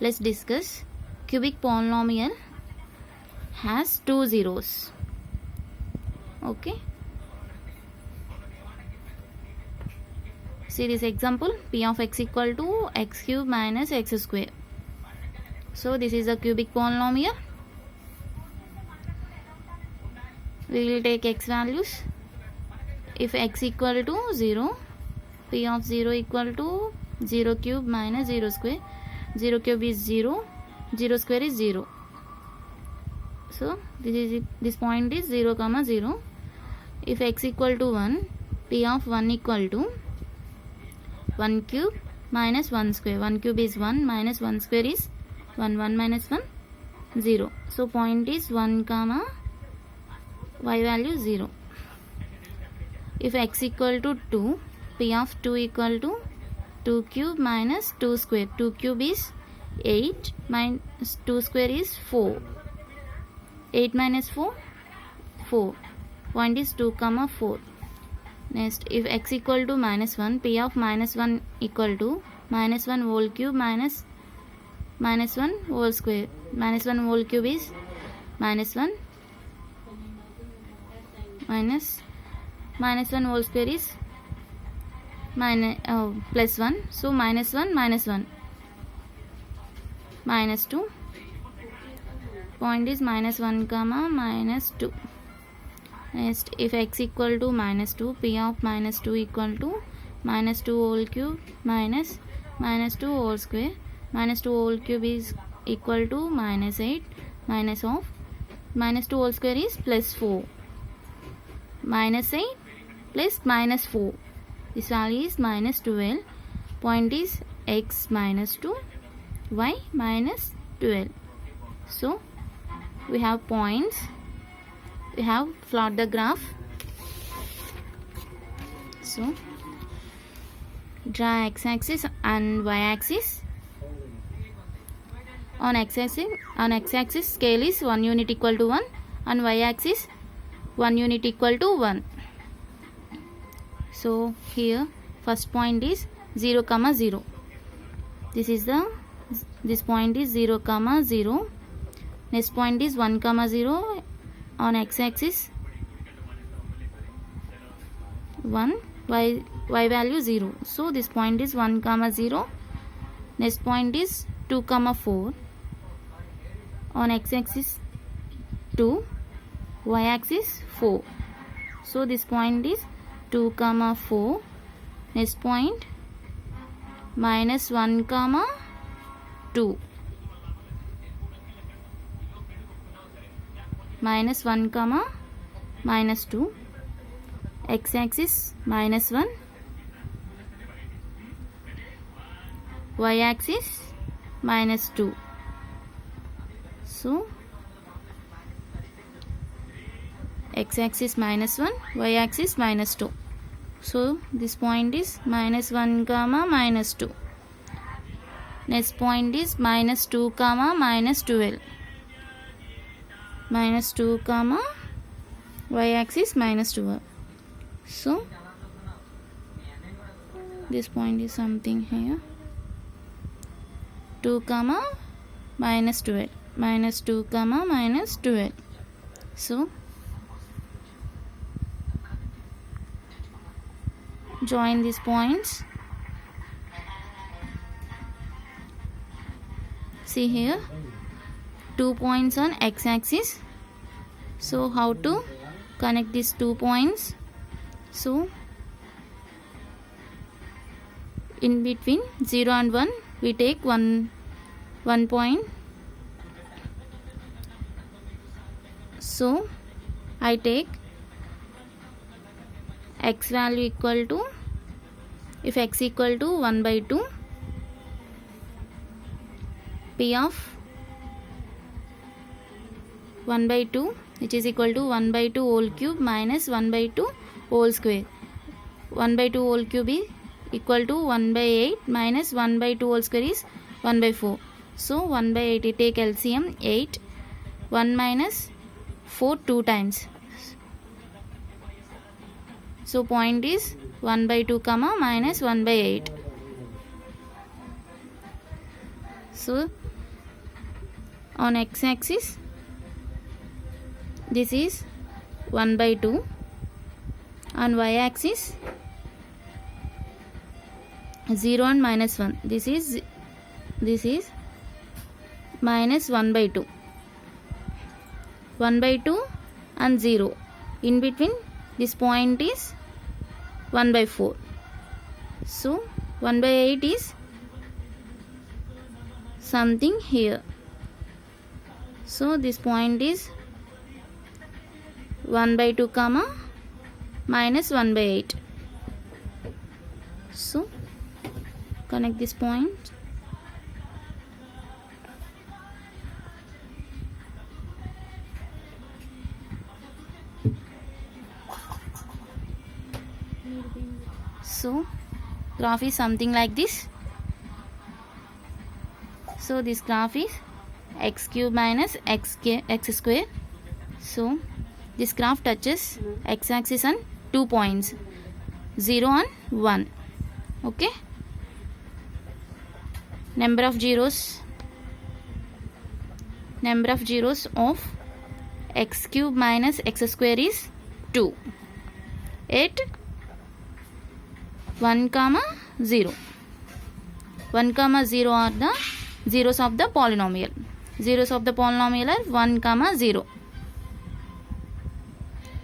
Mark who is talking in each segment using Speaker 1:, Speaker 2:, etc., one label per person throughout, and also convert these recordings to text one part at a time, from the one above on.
Speaker 1: let's discuss. Cubic polynomial has two zeros. Okay. See this example, p of x equal to x cube minus x square. So this is a cubic polynomial. We will take x values. If x equal to 0, p of 0 equal to 0 cube minus 0 square. 0 cube is 0, 0 square is 0. So this point is 0 comma 0. If x equal to 1, p of 1 equal to 1 cube minus 1 square. 1 cube is 1 minus 1 square is 1. 1 minus 1, 0. So point is 1 comma y value 0. If x equal to 2, p of 2 equal to 2 cube minus 2 square. 2 cube is 8 minus 2 square is 4. 8 minus 4, 4. Point is 2 comma 4. Next, if x equal to minus 1, p of minus 1 equal to minus 1 whole cube minus 1 whole square. Minus 1 whole cube is minus 1 minus 1 whole square is plus 1. So minus 1 minus 1 minus 2. Point is minus 1 comma minus 2. Next, if x equal to minus 2, p of minus 2 equal to minus 2 whole cube minus 2 whole square. Minus 2 whole cube is equal to minus 8 minus of minus 2 whole square is plus 4. Minus 8 plus minus 4. This value is minus 12. Point is x minus 2, y minus 12. So we have points. We have plot the graph. So draw x-axis and y-axis. On x-axis scale is 1 unit equal to 1 and y-axis 1 unit equal to 1. So here first point is 0 comma 0. This point is 0 comma 0. Next point is 1 comma 0. On x-axis 1, y value 0. So this point is 1 comma 0. Next point is 2 comma 4. On x-axis 2, y-axis 4. So this point is 2 comma 4. Next point minus 1 comma 2. Minus 1 comma minus 2. X-axis minus 1. Y-axis minus 2. So x-axis minus 1, y-axis minus 2. So this point is minus 1 comma minus 2. Next point is minus 2 comma minus 12. Minus 2 comma y-axis minus 12. So this point is something here. 2 comma minus 12. Minus 2 comma minus 12. So join these points. See here 2 points on x-axis. So how to connect these 2 points? So in between 0 and 1 we take one point. So I take x value equal to, if x equal to 1 by 2, p of 1 by 2 which is equal to 1 by 2 whole cube minus 1 by 2 whole square. 1 by 2 whole cube is equal to 1 by 8 minus 1 by 2 whole square is 1 by 4. So 1 by 8, you take LCM 8. 1 minus 4 2 times. So point is 1 by 2 comma minus 1 by 8. So on x-axis this is 1 by 2, on y-axis 0 and minus 1, this is minus 1 by 2, 1 by 2 and 0, in between this point is 1 by 4. So 1 by 8 is something here. So this point is 1 by 2 comma minus 1 by 8. So connect this point. So graph is something like this. So this graph is x cube minus x square. So this graph touches x-axis on 2 points, 0 and 1. Okay. Number of zeros of x cube minus x square is 2 at 1 comma 0. 1 comma 0 are the zeros of the polynomial. Zeros of the polynomial are 1 comma 0.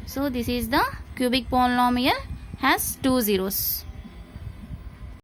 Speaker 1: So this is the cubic polynomial has 2 zeros.